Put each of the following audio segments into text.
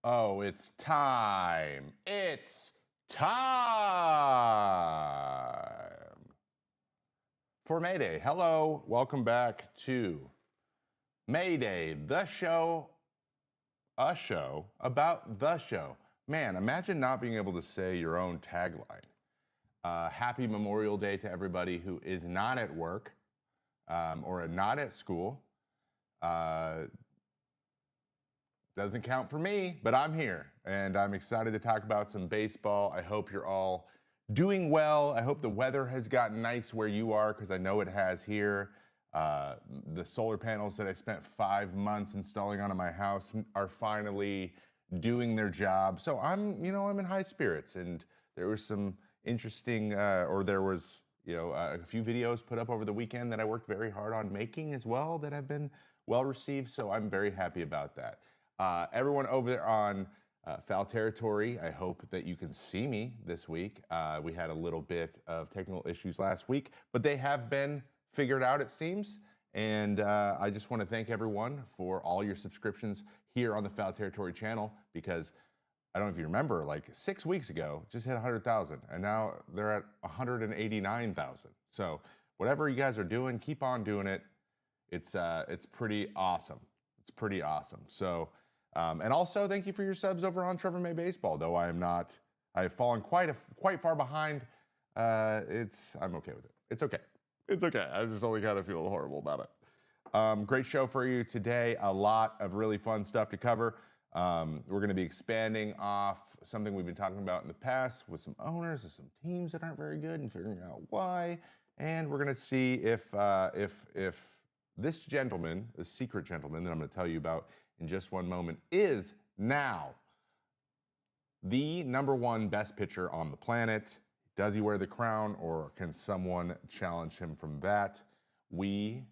Oh, it's time. It's time for Mayday. Hello, welcome back to Mayday, the show, a show about the show. Man, imagine not being able to say your own tagline. Happy Memorial Day to everybody who is not at work or not at school. Doesn't count for me, but I'm here, and I'm excited to talk about some baseball. I hope you're all doing well. I hope the weather has gotten nice where you are, because I know it has here. The solar panels that I spent 5 months installing onto my house are finally doing their job. So I'm in high spirits, and there was some interesting, there was a few videos put up over the weekend that I worked very hard on making as well that have been well received. So I'm very happy about that. Everyone over there on Foul Territory, I hope that you can see me this week. We had a little bit of technical issues last week, but they have been figured out, it seems. And I just want to thank everyone for all your subscriptions here on the Foul Territory channel, because I don't know if you remember, like 6 weeks ago, just hit 100,000, and now they're at 189,000. So whatever you guys are doing, keep on doing it. It's pretty awesome. It's pretty awesome. So, and also thank you for your subs over on Trevor May Baseball. Though I have fallen quite far behind. I'm okay with it. It's okay. It's okay. I just only kind of feel horrible about it. Great show for you today. A lot of really fun stuff to cover. We're going to be expanding off something we've been talking about in the past with some owners of some teams that aren't very good and figuring out why. And we're going to see if this gentleman, the secret gentleman that I'm going to tell you about in just one moment, is now the #1 best pitcher on the planet. Does he wear the crown, or can someone challenge him from that? We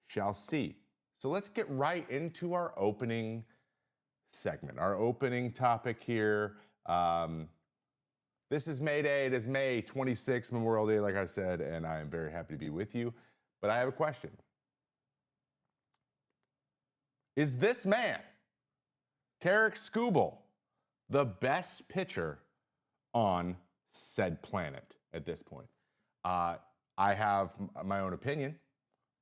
shall see. So let's get right into our opening segment, our opening topic here. This is Mayday. It is May 26th, Memorial Day, like I said, and I am very happy to be with you. But I have a question. Is this man, Tarik Skubal, the best pitcher on said planet at this point? I have my own opinion,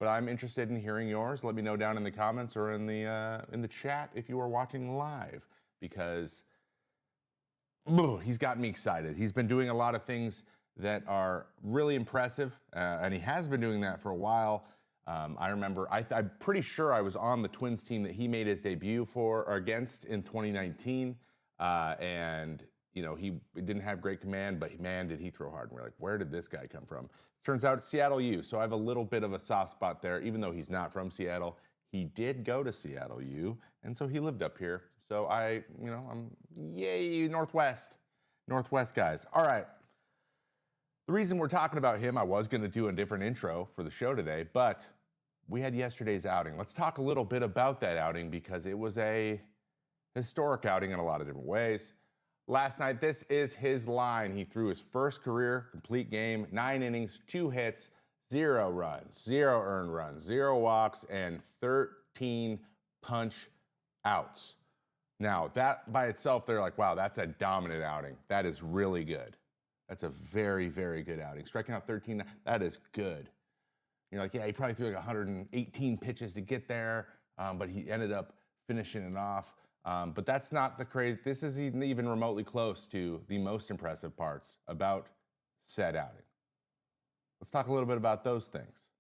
but I'm interested in hearing yours. Let me know down in the comments or in the chat if you are watching live, because he's got me excited. He's been doing a lot of things that are really impressive, and he has been doing that for a while. I remember, I'm pretty sure I was on the Twins team that he made his debut against in 2019. And, he didn't have great command, but man, did he throw hard. And we're like, where did this guy come from? Turns out it's Seattle U. So I have a little bit of a soft spot there, even though he's not from Seattle. He did go to Seattle U, and so he lived up here. So I'm, yay, Northwest guys. All right. The reason we're talking about him, I was going to do a different intro for the show today, but we had yesterday's outing. Let's talk a little bit about that outing, because it was a historic outing in a lot of different ways. Last night, this is his line. He threw his first career complete game, 9 innings, 2 hits, 0 runs, 0 earned runs, 0 walks, and 13 punch outs. Now, that by itself, they're like, wow, that's a dominant outing. That is really good. That's a very, very good outing. Striking out 13, that is good. You're like, yeah, he probably threw like 118 pitches to get there, but he ended up finishing it off. But that's not the crazy. This isn't even remotely close to the most impressive parts about said outing. Let's talk a little bit about those things.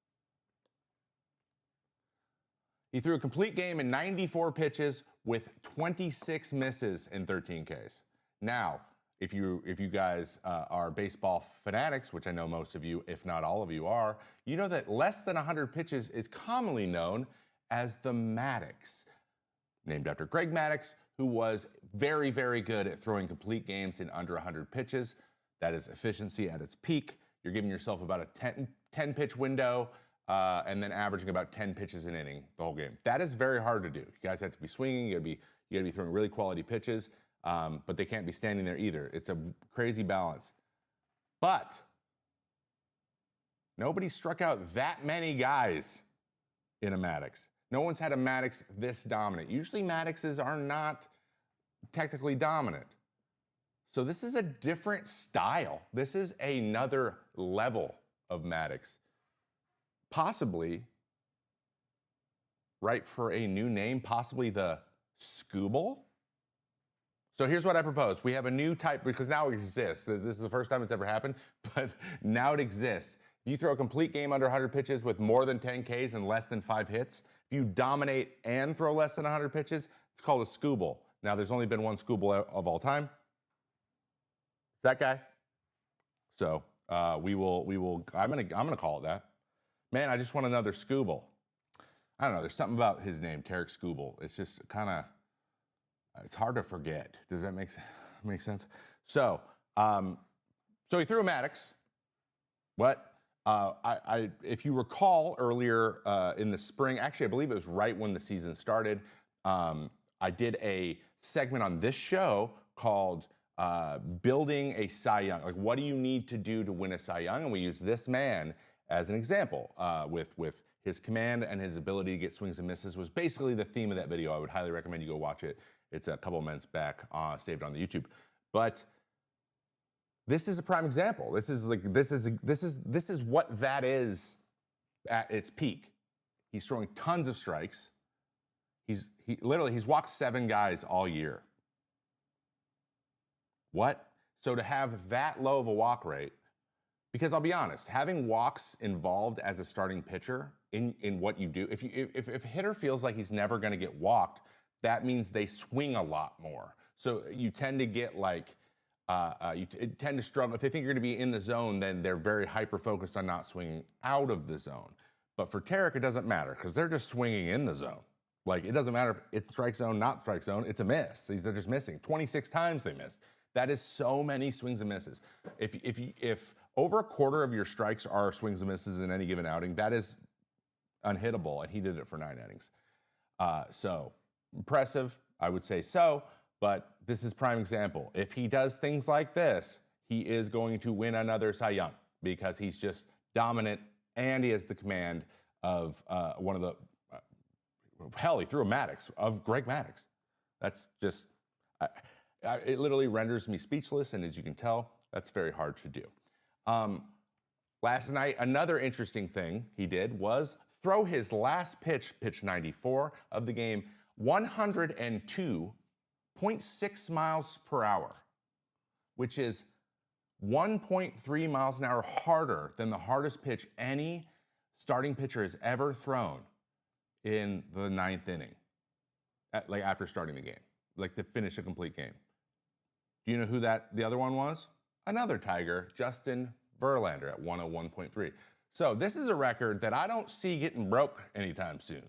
He threw a complete game in 94 pitches with 26 misses in 13 Ks. Now, if you guys are baseball fanatics, which I know most of you, if not all of you are, you know that less than 100 pitches is commonly known as the Maddox, named after Greg Maddux, who was very, very good at throwing complete games in under 100 pitches. That is efficiency at its peak. You're giving yourself about a 10 pitch window and then averaging about 10 pitches an inning the whole game. That is very hard to do. You guys have to be swinging. You gotta be throwing really quality pitches. But they can't be standing there either. It's a crazy balance. But nobody struck out that many guys in a Maddox. No one's had a Maddox this dominant. Usually Maddoxes are not technically dominant. So this is a different style. This is another level of Maddox. Possibly ripe for a new name, possibly the Skubal. So here's what I propose. We have a new type, because now it exists. This is the first time it's ever happened, but now it exists. If you throw a complete game under 100 pitches with more than 10 Ks and less than 5 hits, if you dominate and throw less than 100 pitches, it's called a Skubal. Now, there's only been one Skubal of all time. It's that guy. So I'm gonna call it that. Man, I just want another Skubal. I don't know, there's something about his name, Tarik Skubal. It's just kind of, it's hard to forget. Does that make sense? So, so he threw a Maddox. What? If you recall earlier in the spring, actually, I believe it was right when the season started, I did a segment on this show called Building a Cy Young. Like, what do you need to do to win a Cy Young? And we used this man as an example with his command and his ability to get swings and misses was basically the theme of that video. I would highly recommend you go watch it. It's a couple of minutes back, saved on the YouTube. But this is a prime example. This is what that is at its peak. He's throwing tons of strikes. He's walked 7 guys all year. What? So to have that low of a walk rate, because I'll be honest, having walks involved as a starting pitcher in what you do, if a hitter feels like he's never going to get walked, that means they swing a lot more. So you tend to get like, you tend to struggle. If they think you're going to be in the zone, then they're very hyper-focused on not swinging out of the zone. But for Tarik, it doesn't matter because they're just swinging in the zone. Like, it doesn't matter if it's strike zone, not strike zone. It's a miss. They're just missing. 26 times they missed. That is so many swings and misses. If over a quarter of your strikes are swings and misses in any given outing, that is unhittable, and he did it for 9 innings. So impressive, I would say so, but this is prime example. If he does things like this, he is going to win another Cy Young because he's just dominant and he has the command of one of the, hell, he threw a Maddox, of Greg Maddux. That's just, it literally renders me speechless, and as you can tell, that's very hard to do. Last night, another interesting thing he did was throw his last pitch, pitch 94 of the game, 102.6 miles per hour, which is 1.3 miles an hour harder than the hardest pitch any starting pitcher has ever thrown in the 9th inning, like after starting the game, like to finish a complete game. Do you know who the other one was? Another Tiger, Justin Verlander at 101.3. So this is a record that I don't see getting broke anytime soon.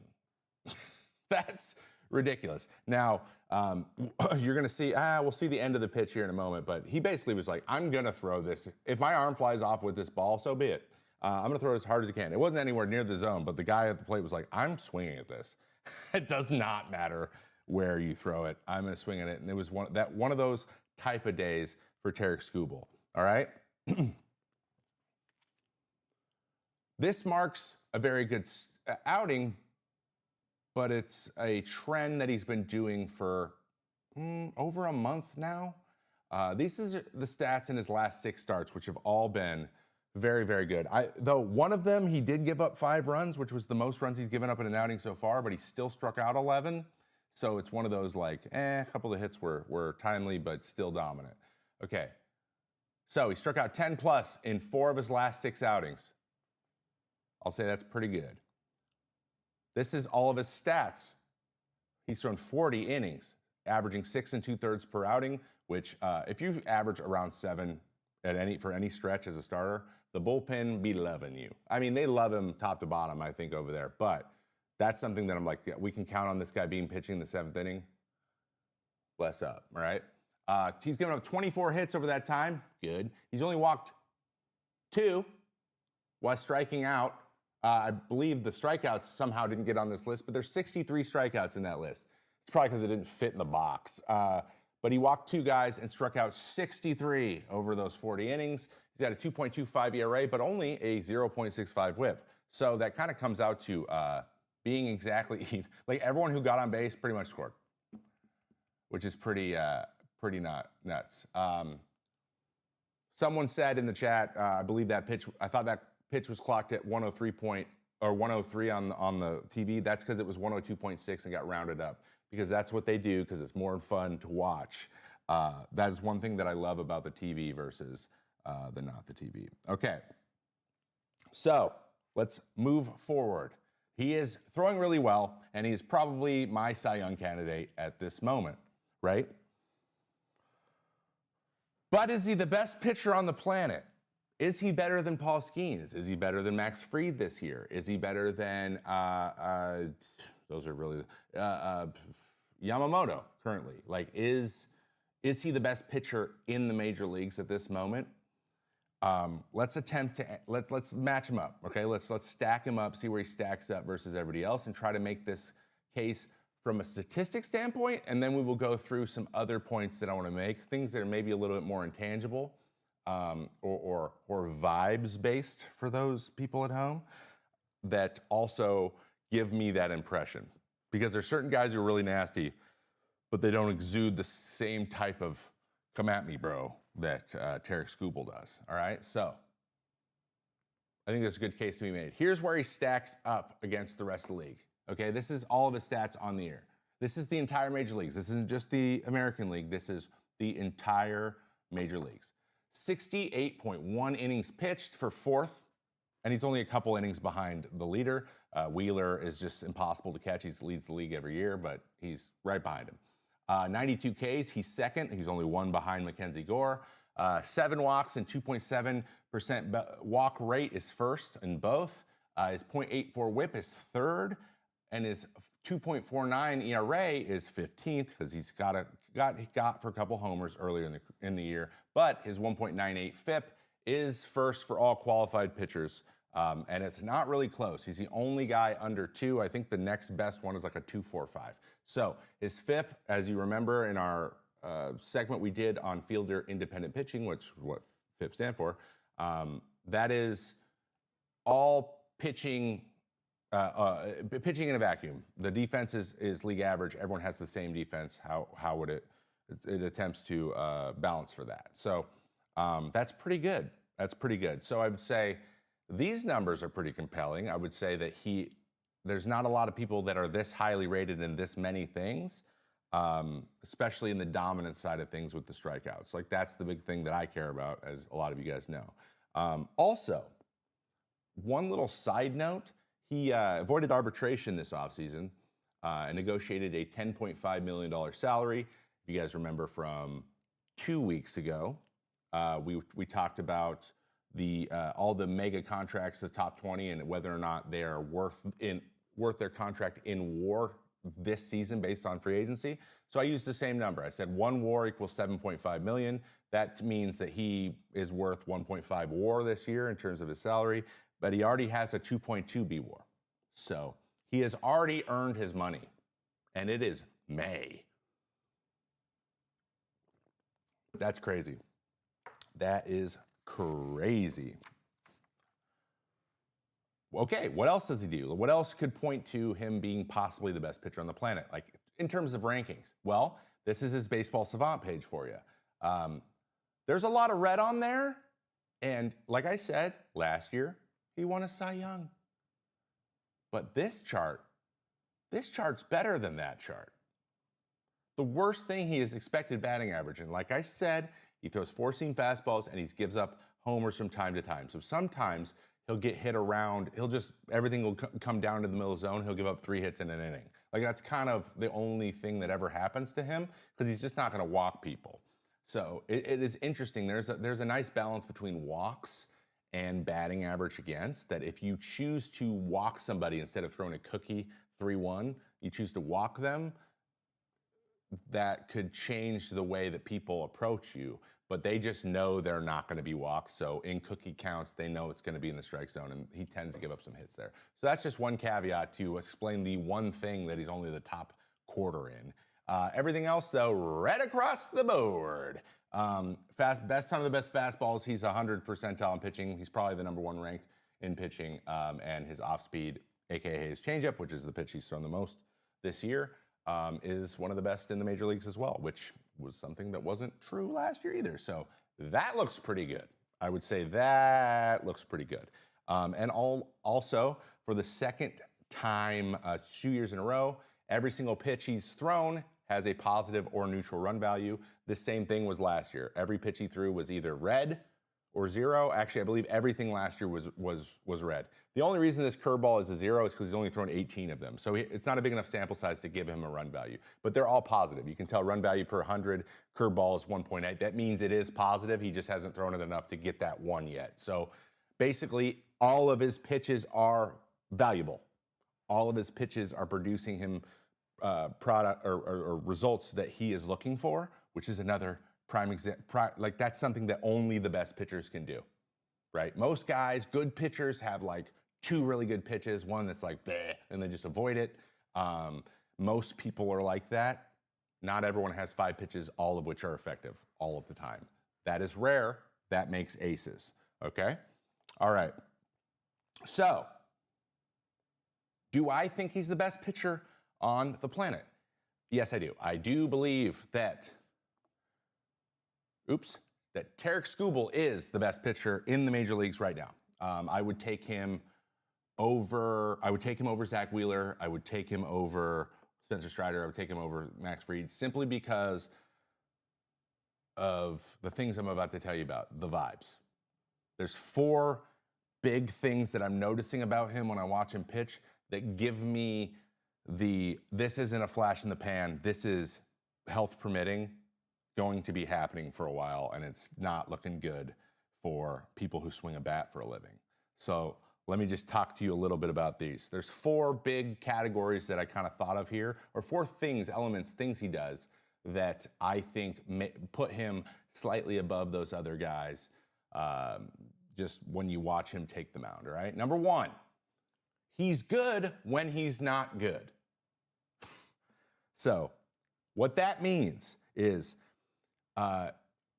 That's ridiculous. Now, you're going to see, we'll see the end of the pitch here in a moment, but he basically was like, I'm going to throw this. If my arm flies off with this ball, so be it. I'm going to throw it as hard as I can. It wasn't anywhere near the zone, but the guy at the plate was like, I'm swinging at this. It does not matter where you throw it. I'm going to swing at it. And it was one of those type of days for Tarik Skubal. All right? This marks a very good outing, but it's a trend that he's been doing for over a month now. These are the stats in his last 6 starts, which have all been very, very good. Though one of them, he did give up 5 runs, which was the most runs he's given up in an outing so far, but he still struck out 11. So it's one of those like, a couple of hits were timely, but still dominant. Okay, so he struck out 10 plus in 4 of his last 6 outings. I'll say that's pretty good. This is all of his stats. He's thrown 40 innings, averaging 6 2/3 per outing, which if you average around 7 for any stretch as a starter, the bullpen be loving you. I mean, they love him top to bottom, I think, over there. But that's something that I'm like, yeah, we can count on this guy being pitching in the 7th inning. Bless up, all right? He's given up 24 hits over that time. Good. He's only walked 2 while striking out. I believe the strikeouts somehow didn't get on this list, but there's 63 strikeouts in that list. It's probably because it didn't fit in the box. But he walked 2 guys and struck out 63 over those 40 innings. He's got a 2.25 ERA, but only a 0.65 WHIP. So that kind of comes out to being exactly even. Like everyone who got on base pretty much scored. which is pretty nuts. Someone said in the chat, I believe that pitch, I thought that pitch was clocked at 103 on the TV. That's because it was 102.6 and got rounded up, because that's what they do, because it's more fun to watch. That is one thing that I love about the TV versus the not the TV. Okay, so let's move forward. He is throwing really well, and he is probably my Cy Young candidate at this moment, right? But is he the best pitcher on the planet? Is he better than Paul Skeens? Is he better than Max Fried this year? Is he better than those are really Yamamoto currently? Like, is he the best pitcher in the major leagues at this moment? Let's attempt to let's match him up. Okay, let's stack him up, see where he stacks up versus everybody else, and try to make this case from a statistic standpoint, and then we will go through some other points that I want to make, things that are maybe a little bit more intangible, or vibes based for those people at home, that also give me that impression. Because there's certain guys who are really nasty, but they don't exude the same type of come at me, bro, that Tarik Skubal does. All right, so I think there's a good case to be made. Here's where he stacks up against the rest of the league. Okay, this is all of his stats on the year. This is the entire major leagues. This isn't just the American League. This is the entire major leagues. 68.1 innings pitched for fourth, and he's only a couple innings behind the leader. Wheeler is just impossible to catch. He leads the league every year, but he's right behind him. 92 Ks, he's second. He's only one behind Mackenzie Gore. 7 walks and 2.7% walk rate is first in both. His .84 whip is third, and his 2.49 ERA is 15th, because he's got for a couple homers earlier in the year. But his 1.98 FIP is first for all qualified pitchers, and it's not really close. He's the only guy under 2. I think the next best one is like a 2.45. So his FIP, as you remember in our segment we did on fielder independent pitching, which is what FIP stand for, that is all pitching. Pitching in a vacuum. The defense is league average. Everyone has the same defense. How would it attempts to balance for that? So that's pretty good. That's pretty good. So I would say these numbers are pretty compelling. I would say that there's not a lot of people that are this highly rated in this many things, especially in the dominant side of things with the strikeouts. Like, that's the big thing that I care about, as a lot of you guys know. Also, one little side note. He avoided arbitration this offseason and negotiated a $10.5 million salary. If you guys remember from 2 weeks ago, we talked about all the mega contracts, the top 20, and whether or not they are worth their contract in WAR this season based on free agency. So I used the same number. I said 1 WAR equals $7.5 million. That means that he is worth 1.5 WAR this year in terms of his salary, but he already has a 2.2 B WAR. So he has already earned his money, and it is May. That's crazy. That is crazy. Okay, what else does he do? What else could point to him being possibly the best pitcher on the planet, like in terms of rankings? Well, this is his Baseball Savant page for you. There's a lot of red on there, and like I said, last year, he won a Cy Young. But this chart's better than that chart. The worst thing, he is expected batting average. And like I said, he throws 4-seam fastballs and he gives up homers from time to time. So sometimes he'll get hit around. Everything will come down to the middle zone. He'll give up 3 hits in an inning. Like, that's kind of the only thing that ever happens to him, because he's just not going to walk people. So it is interesting. There's a nice balance between walks and batting average against, that if you choose to walk somebody instead of throwing a cookie 3-1, you choose to walk them, that could change the way that people approach you. But they just know they're not going to be walked. So in cookie counts, they know it's going to be in the strike zone, and he tends to give up some hits there. So that's just one caveat to explain the one thing that he's only the top quarter in. Everything else, though, right across the board. Best time of the best fastballs. He's 100 percentile in pitching. He's probably the #1 ranked in pitching, and his off speed, aka his changeup, which is the pitch he's thrown the most this year, is one of the best in the major leagues as well, which was something that wasn't true last year either. So that looks pretty good. I would say that looks pretty good. And also, for the second time 2 years in a row, every single pitch he's thrown has a positive or neutral run value. The same thing was last year. Every pitch he threw was either red or 0. Actually, I believe everything last year was red. The only reason this curveball is a 0 is because he's only thrown 18 of them. So it's not a big enough sample size to give him a run value. But they're all positive. You can tell run value per 100, curveball is 1.8. That means it is positive. He just hasn't thrown it enough to get that one yet. So basically, all of his pitches are valuable. All of his pitches are producing him product or results that he is looking for, which is another prime example. Like that's something that only the best pitchers can do, right? Most guys, good pitchers, have like 2 really good pitches, one that's like bleh, and then just avoid it. Most people are like that. Not everyone has 5 pitches, all of which are effective all of the time. That is rare. That makes aces. Okay. All right. So, do I think he's the best pitcher on the planet? Yes, I do. I do believe that, that Tarik Skubal is the best pitcher in the major leagues right now. I would take him over Zach Wheeler. I would take him over Spencer Strider. I would take him over Max Fried simply because of the things I'm about to tell you about, the vibes. There's 4 big things that I'm noticing about him when I watch him pitch that give me this isn't a flash in the pan, this is, health permitting, going to be happening for a while, and it's not looking good for people who swing a bat for a living. So let me just talk to you a little bit about these. There's 4 big categories that I kind of thought of here, or 4 things, elements, things he does that I think put him slightly above those other guys just when you watch him take the mound, all right? Number 1, he's good when he's not good. So what that means is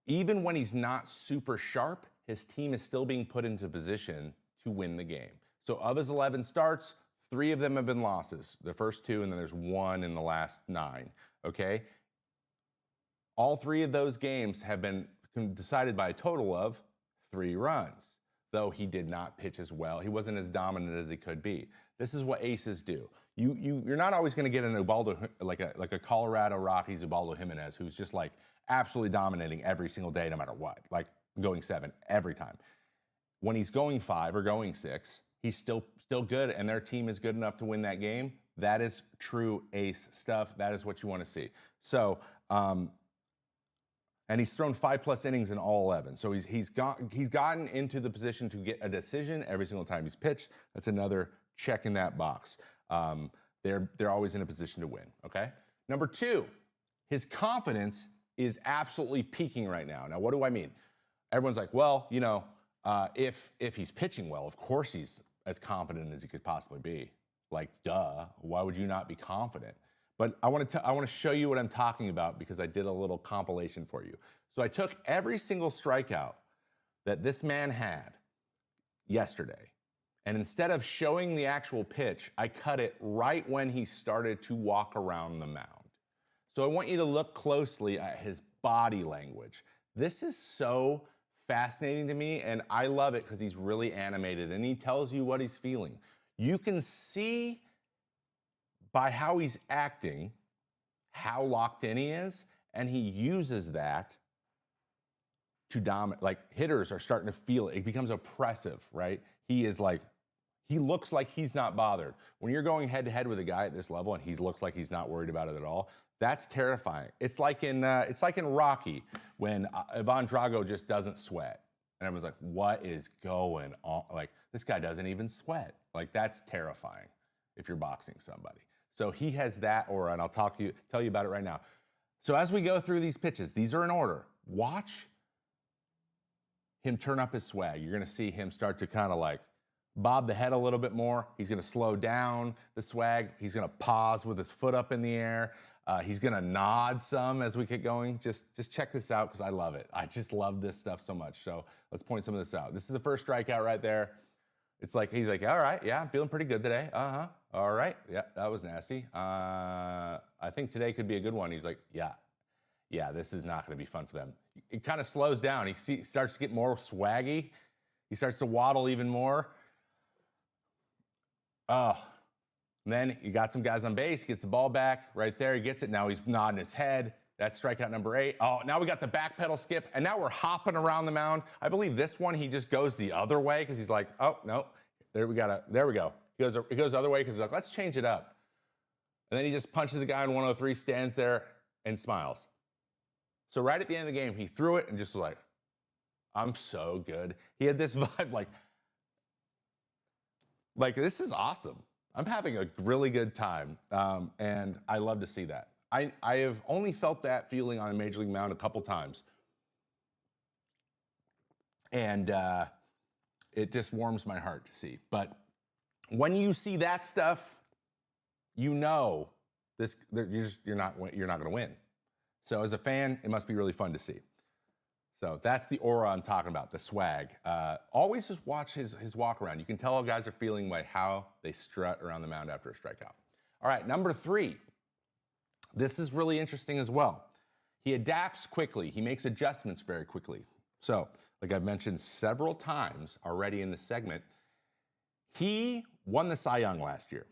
even when he's not super sharp, his team is still being put into position to win the game. So of his 11 starts, 3 of them have been losses. The first 2, and then there's 1 in the last 9, okay? All 3 of those games have been decided by a total of 3 runs, though he did not pitch as well. He wasn't as dominant as he could be. This is what aces do. You're not always going to get an Ubaldo, like a Colorado Rockies Ubaldo Jimenez, who's just like absolutely dominating every single day, no matter what, like going 7 every time. When he's going 5 or going 6, he's still good, and their team is good enough to win that game. That is true ace stuff. That is what you want to see. So, and he's thrown 5+ innings in all 11. So he's gotten into the position to get a decision every single time he's pitched. That's another check in that box. They're always in a position to win. Okay. Number 2, his confidence is absolutely peaking right now. Now, what do I mean? Everyone's like, well, you know, if he's pitching well, of course he's as confident as he could possibly be. Like, duh. Why would you not be confident? But I want to show you what I'm talking about because I did a little compilation for you. So I took every single strikeout that this man had yesterday, and instead of showing the actual pitch, I cut it right when he started to walk around the mound. So I want you to look closely at his body language. This is so fascinating to me, and I love it because he's really animated, and he tells you what he's feeling. You can see by how he's acting, how locked in he is, and he uses that to dominate. Like, hitters are starting to feel it. It becomes oppressive, right? He looks like he's not bothered. When you're going head to head with a guy at this level and he looks like he's not worried about it at all, that's terrifying. It's like in Rocky when Ivan Drago just doesn't sweat. And everyone's like, what is going on? Like, this guy doesn't even sweat. Like, that's terrifying if you're boxing somebody. So he has that aura, and I'll tell you about it right now. So as we go through these pitches, these are in order. Watch him turn up his swag. You're going to see him start to kind of like bob the head a little bit more. He's going to slow down the swag. He's going to pause with his foot up in the air. He's going to nod some as we get going. Just check this out because I love it. I just love this stuff so much. So let's point some of this out. This is the first strikeout right there. It's like, he's like, all right, yeah, I'm feeling pretty good today. all right. Yeah, that was nasty. I think today could be a good one. He's like, yeah, this is not going to be fun for them. It kind of slows down. He starts to get more swaggy. He starts to waddle even more. And then you got some guys on base, gets the ball back right there. He gets it. Now he's nodding his head. That's strikeout number 8. Oh, now we got the back pedal skip, and now we're hopping around the mound. I believe this one, he just goes the other way because he's like, oh, no, there we go. He goes the other way because he's like, let's change it up. And then he just punches a guy in 103, stands there, and smiles. So right at the end of the game, he threw it and just was like, I'm so good. He had this vibe like this is awesome. I'm having a really good time, and I love to see that. I have only felt that feeling on a Major League mound a couple times. And it just warms my heart to see. But when you see that stuff, you know you're not going to win. So as a fan, it must be really fun to see. So that's the aura I'm talking about, the swag. Always just watch his walk around. You can tell guys are feeling by how they strut around the mound after a strikeout. All right, number 3. This is really interesting as well. He adapts quickly. He makes adjustments very quickly. So, like I've mentioned several times already in this segment, he won the Cy Young last year.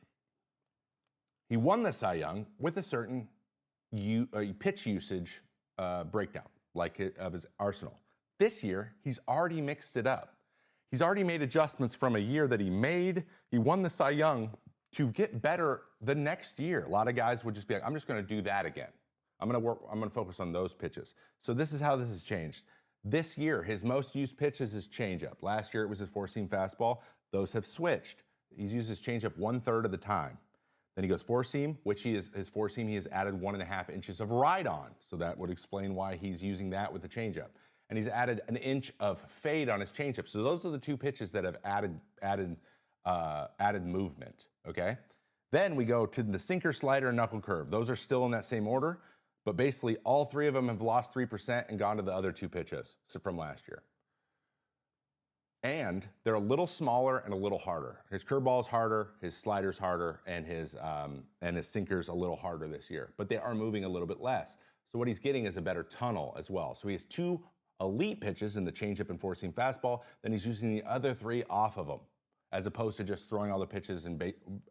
He won the Cy Young with a certain pitch usage breakdown, of his arsenal. This year, he's already mixed it up. He's already made adjustments from a year that he won the Cy Young to get better the next year. A lot of guys would just be like, I'm just going to do that again. I'm going to focus on those pitches. So this is how this has changed. This year, his most used pitches is changeup. Last year, it was his four-seam fastball. Those have switched. He's used his changeup 1/3 of the time. Then he goes four-seam, which his four-seam, he has added 1.5 inches of ride on. So that would explain why he's using that with the changeup. And he's added an inch of fade on his changeup. So those are the 2 pitches that have added movement, okay? Then we go to the sinker, slider, and knuckle curve. Those are still in that same order, but basically all 3 of them have lost 3% and gone to the other 2 pitches from last year. And they're a little smaller and a little harder. His curveball is harder, his slider's harder, and his sinker's a little harder this year. But they are moving a little bit less. So what he's getting is a better tunnel as well. So he has 2 elite pitches in the changeup and four-seam fastball. Then he's using the other 3 off of them, as opposed to just throwing all the pitches and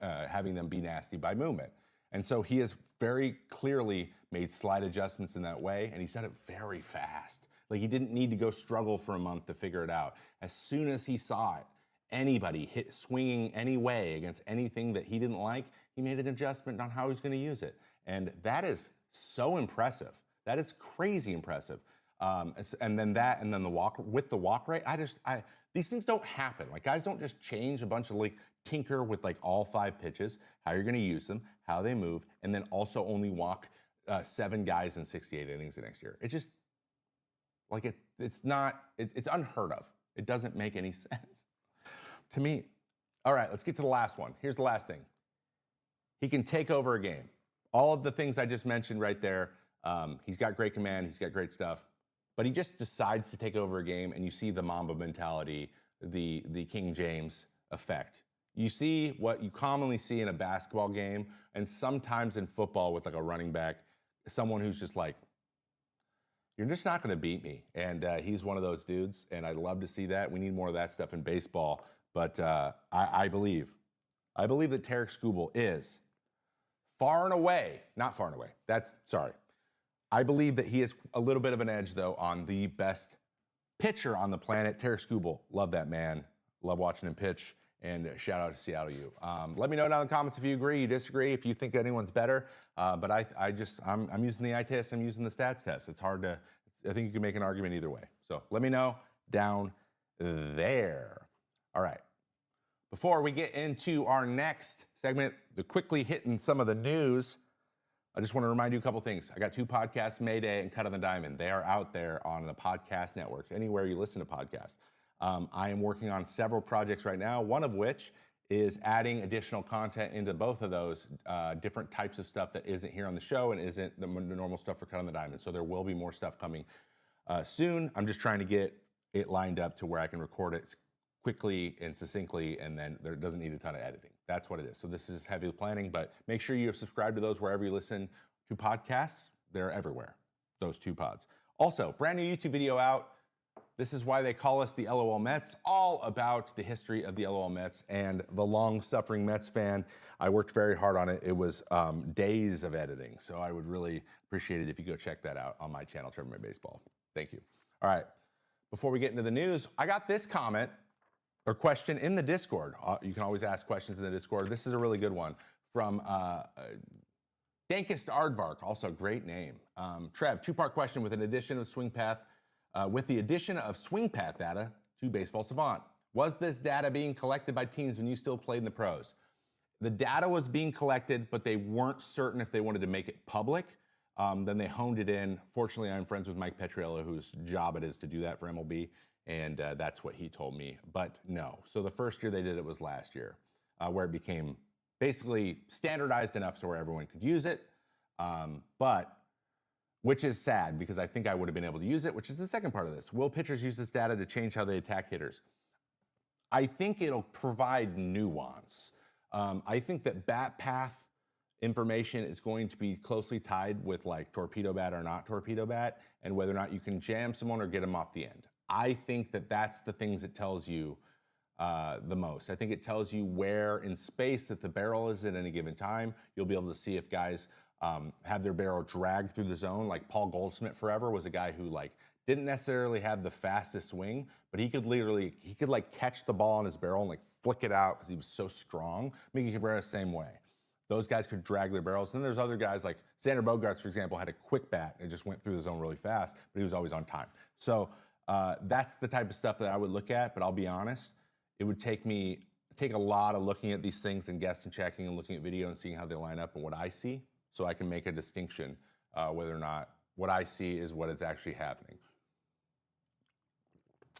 having them be nasty by movement. And so he has very clearly made slight adjustments in that way, and he's done it very fast. Like, he didn't need to go struggle for a month to figure it out. As soon as he saw it, anybody swinging any way against anything that he didn't like, he made an adjustment on how he's going to use it. And that is so impressive. That is crazy impressive. And then the walk rate, these things don't happen. Like, guys don't just change a bunch of, tinker with all 5 pitches, how you're going to use them, how they move, and then also only walk 7 guys in 68 innings the next year. It's just it's unheard of. It doesn't make any sense to me. All right, let's get to the last one. Here's the last thing. He can take over a game. All of the things I just mentioned right there. He's got great command. He's got great stuff. But he just decides to take over a game, and you see the Mamba mentality, the King James effect. You see what you commonly see in a basketball game, and sometimes in football with a running back, someone who's just like, you're just not going to beat me. And he's one of those dudes, and I love to see that. We need more of that stuff in baseball. But I believe that Tarik Skubal is far and away, not far and away, I believe that he is a little bit of an edge, though, on the best pitcher on the planet, Tarik Skubal. Love that man. Love watching him pitch. And shout out to Seattle U. Let me know down in the comments if you agree, you disagree, if you think anyone's better. But I'm using the eye test, I'm using the stats test. It's hard to, I think you can make an argument either way. So let me know down there. All right. Before we get into our next segment, the quickly hitting some of the news, I just want to remind you a couple things. I got 2 podcasts, Mayday and Cut on the Diamond. They are out there on the podcast networks, anywhere you listen to podcasts. I am working on several projects right now, one of which is adding additional content into both of those, different types of stuff that isn't here on the show and isn't the normal stuff for Cut on the Diamond. So there will be more stuff coming soon. I'm just trying to get it lined up to where I can record it quickly and succinctly, and then there doesn't need a ton of editing. That's what it is. So this is heavy planning, but make sure you subscribe to those wherever you listen to podcasts. They're everywhere, those 2 pods. Also, brand new YouTube video out. This is why they call us the LOL Mets, all about the history of the LOL Mets and the long-suffering Mets fan. I worked very hard on it. It was days of editing, so I would really appreciate it if you go check that out on my channel, Trevor May Baseball. Thank you. All right, before we get into the news, I got this comment or question in the Discord. You can always ask questions in the Discord. This is a really good one from Dankest Aardvark, also great name. Trev, 2-part question with an addition of swing path. With the addition of swing path data to Baseball Savant, was this data being collected by teams when you still played in the pros? The data was being collected, but they weren't certain if they wanted to make it public. Then they honed it in. Fortunately, I'm friends with Mike Petriello, whose job it is to do that for MLB, and that's what he told me. But no. So the first year they did it was last year, where it became basically standardized enough so where everyone could use it. Which is sad because I think I would have been able to use it, which is the second part of this. Will pitchers use this data to change how they attack hitters? I think it'll provide nuance. I think that bat path information is going to be closely tied with like torpedo bat or not torpedo bat and whether or not you can jam someone or get them off the end. I think that that's the things it tells you the most. I think it tells you where in space that the barrel is at any given time. You'll be able to see if guys have their barrel dragged through the zone. Like Paul Goldschmidt forever was a guy who like didn't necessarily have the fastest swing, but he could like catch the ball on his barrel and like flick it out because he was so strong. Mickey Cabrera, same way. Those guys could drag their barrels. And then there's other guys like Xander Bogaerts, for example, had a quick bat and just went through the zone really fast, but he was always on time. So that's the type of stuff that I would look at, but I'll be honest, it would take a lot of looking at these things and guessing, checking and looking at video and seeing how they line up and what I see. So I can make a distinction whether or not what I see is what is actually happening.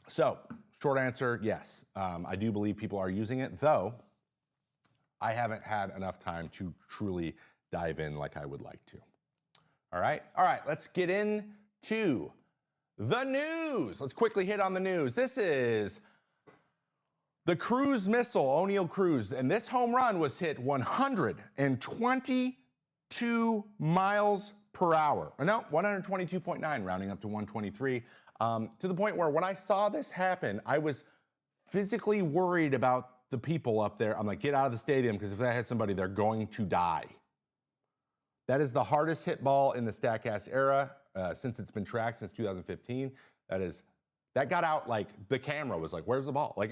So, short answer, yes. I do believe people are using it, though I haven't had enough time to truly dive in like I would like to. All right, let's get into the news. Let's quickly hit on the news. This is the Cruz missile, O'Neal Cruz, and this home run was hit 122 miles per hour. No, 122.9, rounding up to 123. To the point where when I saw this happen, I was physically worried about the people up there. I'm like, get out of the stadium, because if that hit somebody, they're going to die. That is the hardest hit ball in the StatCast era since it's been tracked since 2015. That got out, like, the camera was like, where's the ball? Like,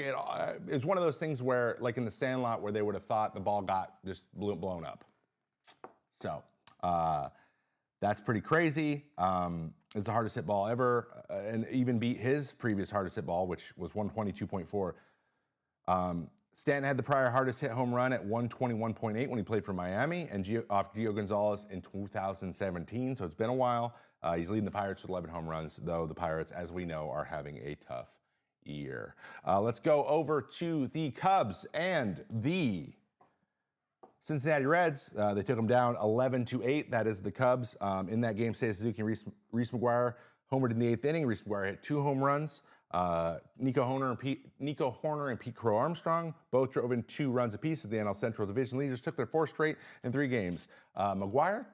it's one of those things where, like in the Sandlot, where they would have thought the ball got just blown up. So that's pretty crazy. It's the hardest hit ball ever, and even beat his previous hardest hit ball, which was 122.4. Stanton had the prior hardest hit home run at 121.8 when he played for Miami, and off Gio Gonzalez in 2017. So it's been a while. He's leading the Pirates with 11 home runs, though the Pirates, as we know, are having a tough year. Let's go over to the Cubs and the Cincinnati Reds. They took them down 11-8. That is the Cubs. In that game, Seiya Suzuki and Reese McGuire homered in the 8th inning. Reese McGuire hit 2 home runs. Nico Horner and Pete Crow Armstrong both drove in 2 runs apiece as the NL Central Division leaders took their 4th straight in 3 games. McGuire,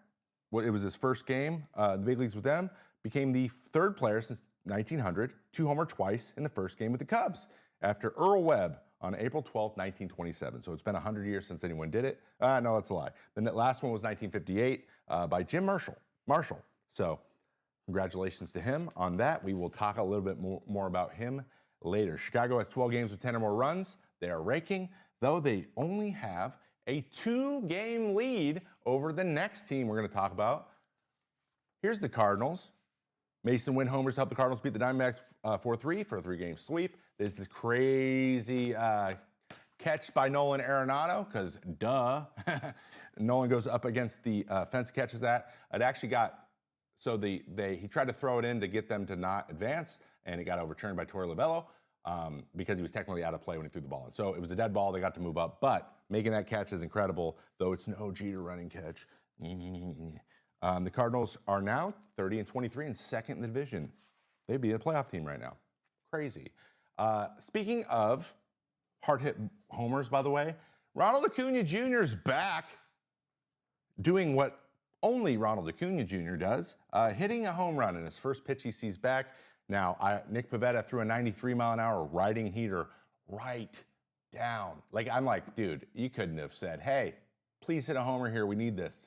it was his first game in the big leagues with them, became the 3rd player since 1900 to homer twice in the first game with the Cubs after Earl Webb on April 12, 1927. So it's been 100 years since anyone did it. No, that's a lie. The last one was 1958 by Jim Marshall. So congratulations to him on that. We will talk a little bit more about him later. Chicago has 12 games with 10 or more runs. They are raking, though they only have a 2-game lead over the next team we're going to talk about. Here's the Cardinals. Mason Wynn homers to help the Cardinals beat the Diamondbacks 4-3 for a 3-game sweep. There's this crazy catch by Nolan Arenado, because duh. Nolan goes up against the fence, catches that. It actually got, so he tried to throw it in to get them to not advance, and it got overturned by Torey Lovullo because he was technically out of play when he threw the ball in. So it was a dead ball. They got to move up, but making that catch is incredible, though it's no Jeter running catch. The Cardinals are now 30-23 and 2nd in the division. They'd be a playoff team right now. Crazy. Speaking of hard hit homers, by the way, Ronald Acuna Jr. is back doing what only Ronald Acuna Jr. does, hitting a home run in his first pitch he sees back. Now, Nick Pivetta threw a 93-mile-an-hour riding heater right down. I'm like, dude, you couldn't have said, hey, please hit a homer here. We need this.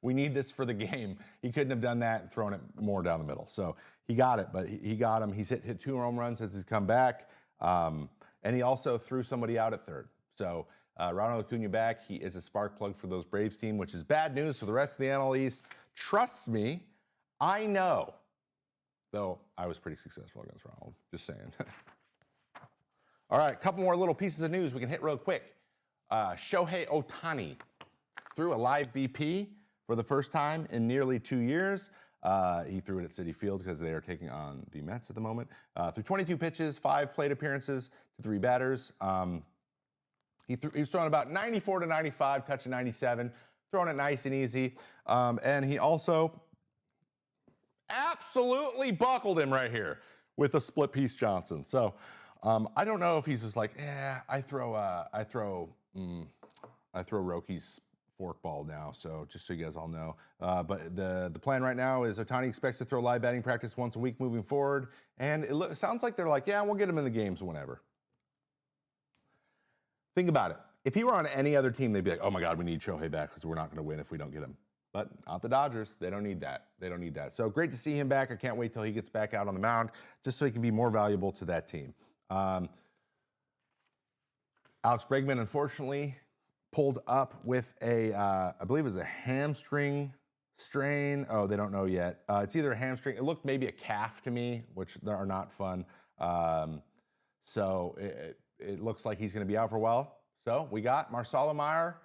We need this for the game. He couldn't have done that and thrown it more down the middle. So he got it, but he got him. He's hit 2 home runs since he's come back. And he also threw somebody out at third. So Ronald Acuna back. He is a spark plug for those Braves team, which is bad news for the rest of the NL East. Trust me, I know. Though I was pretty successful against Ronald. Just saying. All right, a couple more little pieces of news we can hit real quick. Shohei Ohtani threw a live BP for the first time in nearly 2 years. He threw it at Citi Field because they are taking on the Mets at the moment. Threw 22 pitches, 5 plate appearances to 3 batters. He was throwing about 94 to 95, touching 97, throwing it nice and easy. And he also absolutely buckled him right here with a split piece Johnson. So I don't know if he's just like, I throw Rockies forkball now. So just so you guys all know, but the plan right now is Ohtani expects to throw live batting practice once a week moving forward, and it sounds like they're like, yeah, we'll get him in the games whenever. Think about it. If he were on any other team, they'd be like, oh my God, we need Shohei back because we're not going to win if we don't get him. But not the Dodgers. They don't need that. They don't need that. So great to see him back. I can't wait till he gets back out on the mound just so he can be more valuable to that team. Alex Bregman, unfortunately, pulled up with I believe it was a hamstring strain. Oh, they don't know yet. It's either a hamstring. It looked maybe a calf to me, which are not fun. So it looks like he's going to be out for a while. So we got Marcelo Meyer,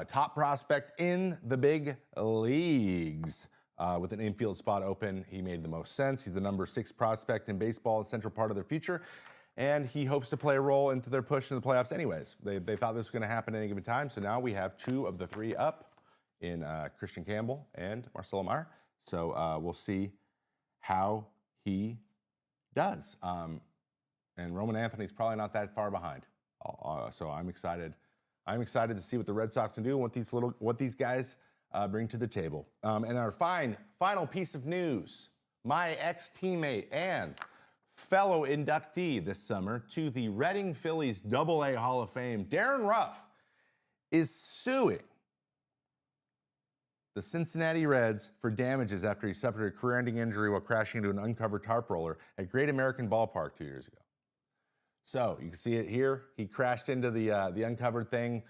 top prospect in the big leagues. With an infield spot open, he made the most sense. He's the number 6 prospect in baseball, a central part of their future. And he hopes to play a role into their push in the playoffs anyways. They thought this was going to happen at any given time. So now we have 2 of the 3 up in Christian Campbell and Marcelo Meyer. So we'll see how he does. And Roman Anthony's probably not that far behind. So I'm excited. I'm excited to see what the Red Sox can do and what these guys bring to the table. And our final piece of news, my ex-teammate and fellow inductee this summer to the Reading Phillies AA Hall of Fame, Darren Ruff, is suing the Cincinnati Reds for damages after he suffered a career-ending injury while crashing into an uncovered tarp roller at Great American Ballpark 2 years ago. So you can see it here. He crashed into the uncovered thing,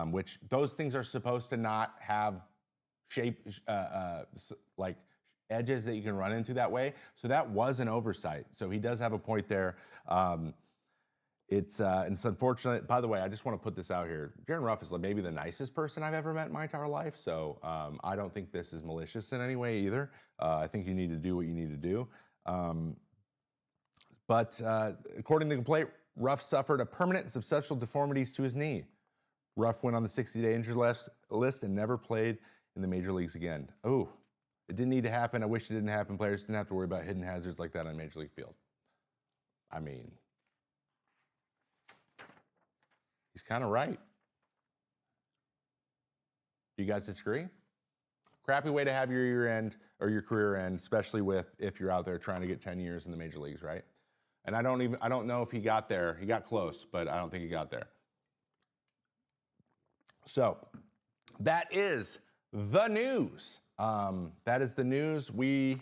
which those things are supposed to not have shape, like edges that you can run into that way. So that was an oversight. So he does have a point there. It's unfortunate. By the way, I just want to put this out here. Darren Ruff is maybe the nicest person I've ever met in my entire life. So I don't think this is malicious in any way either. I think you need to do what you need to do. But according to the complaint, Ruff suffered a permanent and substantial deformities to his knee. Ruff went on the 60-day injury list and never played in the major leagues again. Oh, it didn't need to happen. I wish it didn't happen. Players didn't have to worry about hidden hazards like that on a major league field. I mean, he's kind of right. Do you guys disagree? Crappy way to have your year end or your career end, especially if you're out there trying to get 10 years in the major leagues, right? And I don't know if he got there. He got close, but I don't think he got there. So that is the news. That is the news. We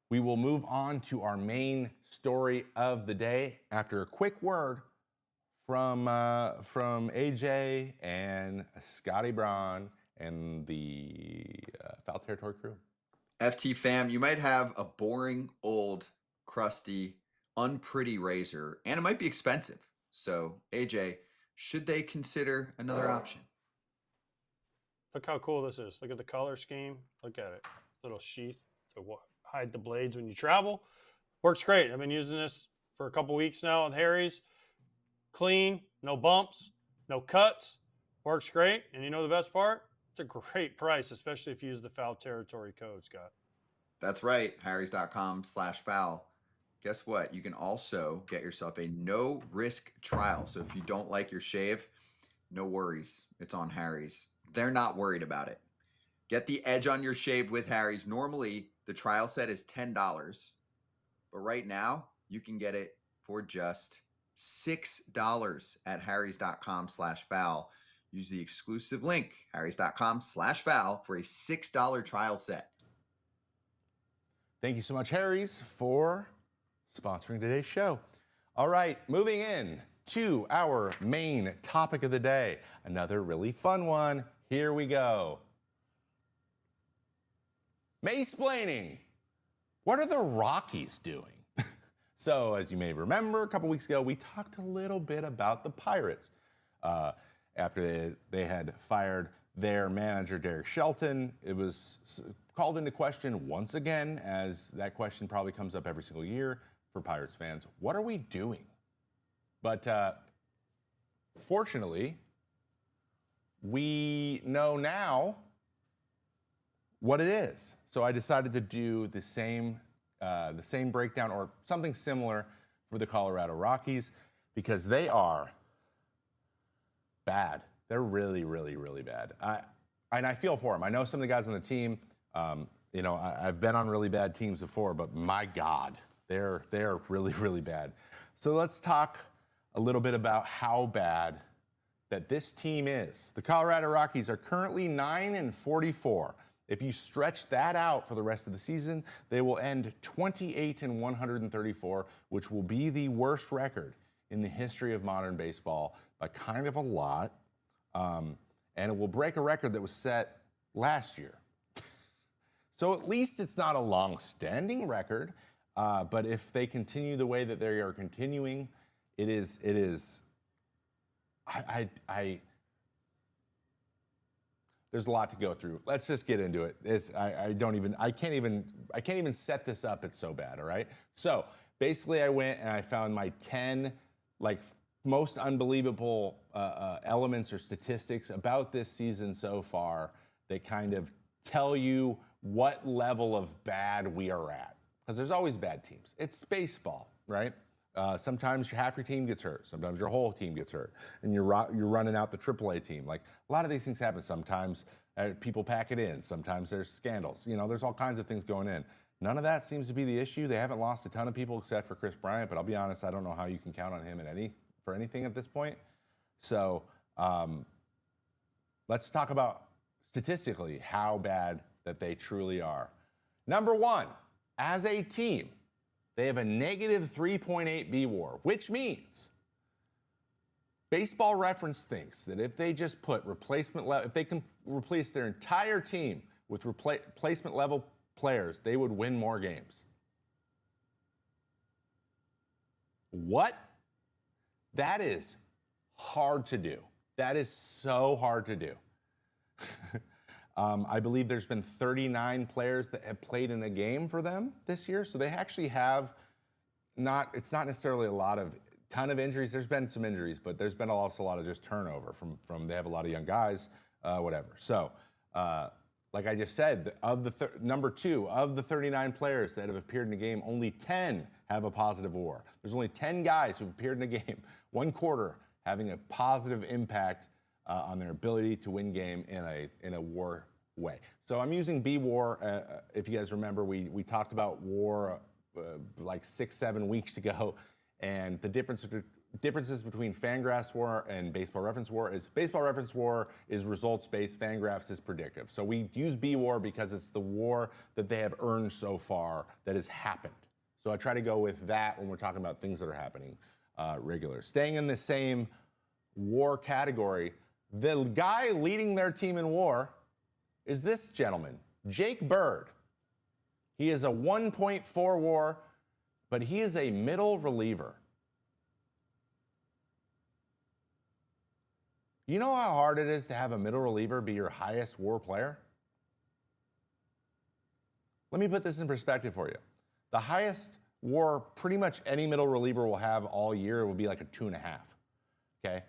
will move on to our main story of the day after a quick word from AJ and Scotty Braun and the Foul Territory crew. FT fam, you might have a boring, old, crusty, unpretty razor, and it might be expensive. So, AJ, should they consider another option? Look how cool this is. Look at the color scheme. Look at it. Little sheath to hide the blades when you travel. Works great. I've been using this for a couple weeks now with Harry's. Clean, no bumps, no cuts. Works great. And you know the best part? It's a great price, especially if you use the Foul Territory code, Scott. That's right. Harrys.com/foul. guess what? You can also get yourself a no-risk trial. So if you don't like your shave, no worries. It's on Harry's. They're not worried about it. Get the edge on your shave with Harry's. Normally, the trial set is $10, but right now you can get it for just $6 at harrys.com/foul. Use the exclusive link, harrys.com/foul, for a $6 trial set. Thank you so much, Harry's, for sponsoring today's show. All right, moving in to our main topic of the day. Another really fun one. Here we go. Mansplaining. What are the Rockies doing? So, as you may remember, a couple weeks ago, we talked a little bit about the Pirates. After they had fired their manager, Derek Shelton, it was called into question once again, as that question probably comes up every single year for Pirates fans. What are we doing? But fortunately, we know now what it is. So I decided to do the same breakdown or something similar for the Colorado Rockies, because they are bad. They're really, really, really bad. I feel for them. I know some of the guys on the team. I've been on really bad teams before, but my God, they're really, really bad. So let's talk a little bit about how bad that this team is. The Colorado Rockies are currently 9-44. If you stretch that out for the rest of the season, they will end 28-134, which will be the worst record in the history of modern baseball by kind of a lot. And it will break a record that was set last year. So at least it's not a long-standing record, but if they continue the way that they are continuing, it is. There's a lot to go through. Let's just get into it. I can't even set this up. It's so bad. All right. So basically, I went and I found my 10 most unbelievable elements or statistics about this season so far that kind of tell you what level of bad we are at. Because there's always bad teams. It's baseball, right? Sometimes half your team gets hurt. Sometimes your whole team gets hurt, and you're running out the AAA team. Like, a lot of these things happen. Sometimes people pack it in. Sometimes there's scandals. There's all kinds of things going in. None of that seems to be the issue. They haven't lost a ton of people except for Chris Bryant, but I'll be honest, I don't know how you can count on him for anything at this point. So let's talk about statistically how bad that they truly are. Number one, as a team, they have a negative 3.8 B WAR, which means Baseball Reference thinks that if they just put if they can replace their entire team with replacement level players, they would win more games. What? That is hard to do. That is so hard to do. I believe there's been 39 players that have played in a game for them this year. So they actually have it's not necessarily a ton of injuries. There's been some injuries, but there's been also a lot of just turnover from they have a lot of young guys, whatever. So, like I just said, number two, of the 39 players that have appeared in a game, only 10 have a positive WAR. There's only 10 guys who've appeared in a game, one quarter, having a positive impact on their ability to win game in a WAR way. So I'm using B WAR. If you guys remember, we talked about WAR like 6-7 weeks ago, and the differences between Fangraphs WAR and Baseball Reference WAR is Baseball Reference WAR is results-based, Fangraphs is predictive. So we use B WAR because it's the WAR that they have earned so far that has happened. So I try to go with that when we're talking about things that are happening regular. Staying in the same WAR category, the guy leading their team in WAR is this gentleman, Jake Bird. He is a 1.4 WAR, but he is a middle reliever. You know how hard it is to have a middle reliever be your highest WAR player? Let me put this in perspective for you. The highest WAR pretty much any middle reliever will have all year will be like a 2.5. Okay?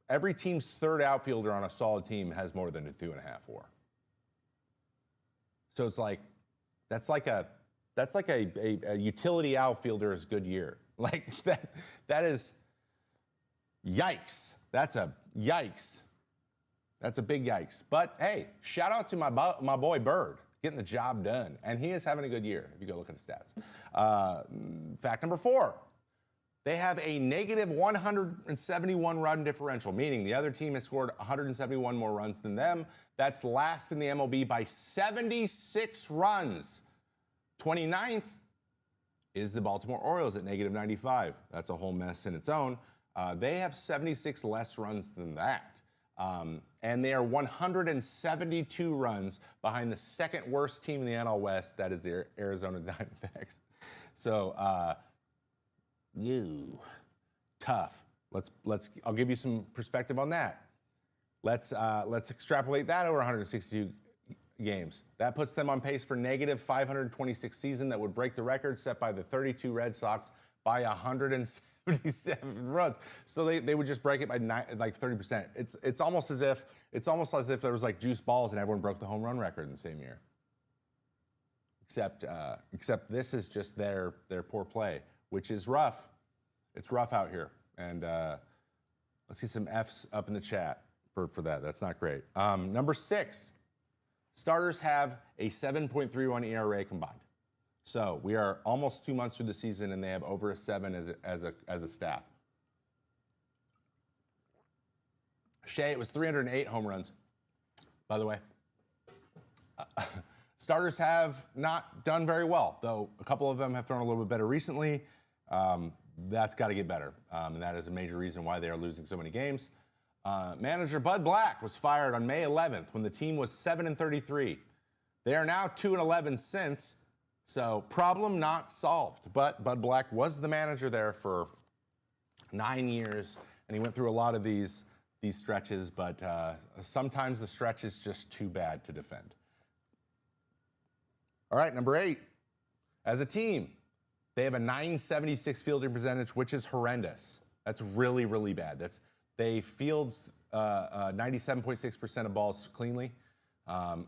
Every team's third outfielder on a solid team has more than a 2.5 WAR. So it's like, that's like a That's like a utility outfielder's good year. Like that is yikes. That's a yikes. That's a big yikes. But hey, shout out to my boy Bird getting the job done. And he is having a good year if you go look at the stats. Fact number 4. They have a negative 171 run differential, meaning the other team has scored 171 more runs than them. That's last in the MLB by 76 runs. 29th is the Baltimore Orioles at negative 95. That's a whole mess in its own. They have 76 less runs than that. And they are 172 runs behind the second worst team in the NL West. That is the Arizona Diamondbacks. So, tough. I'll give you some perspective on that. Let's extrapolate that over 162 games. That puts them on pace for negative 526 season. That would break the record set by the 32 Red Sox by 177 runs. So they would just break it by like 30%. It's almost as if there was like juice balls and everyone broke the home run record in the same year. Except this is just their poor play, which is rough. It's rough out here. And let's see some F's up in the chat for that. That's not great. Number 6, starters have a 7.31 ERA combined. So we are almost 2 months through the season, and they have over a 7 as a staff. Shea, it was 308 home runs, by the way. Starters have not done very well, though a couple of them have thrown a little bit better recently. That's got to get better, and that is a major reason why they are losing so many games. Manager Bud Black was fired on May 11th when the team was 7-33. They are now 2-11 since, so problem not solved. But Bud Black was the manager there for 9 years, and he went through a lot of these stretches, but sometimes the stretch is just too bad to defend. All right, number 8. As a team, they have a 976 fielding percentage, which is horrendous. That's really, really bad. They field 97.6% of balls cleanly,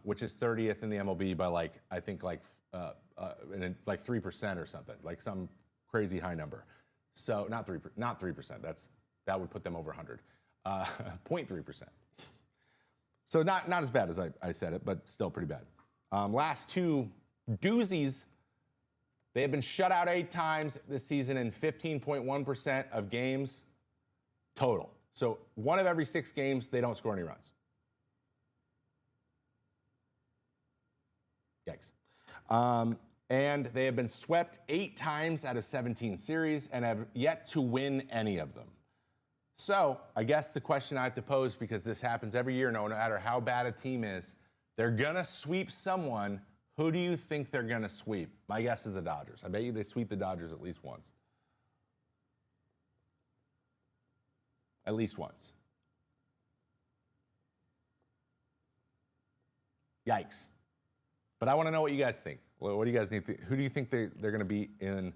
which is 30th in the MLB by like 3% or something, like some crazy high number. So not 3%. That would put them over 100. 0.3%. So not as bad as I said it, but still pretty bad. Last 2 doozies. They have been shut out 8 times this season in 15.1% of games total. So 1 of every 6 games, they don't score any runs. Yikes. And they have been swept 8 times out of 17 series and have yet to win any of them. So I guess the question I have to pose, because this happens every year, no matter how bad a team is, they're going to sweep someone. Who do you think they're going to sweep? My guess is the Dodgers. I bet you they sweep the Dodgers at least once. At least once. Yikes. But I want to know what you guys think. What do you guys think? Who do you think they're going to be in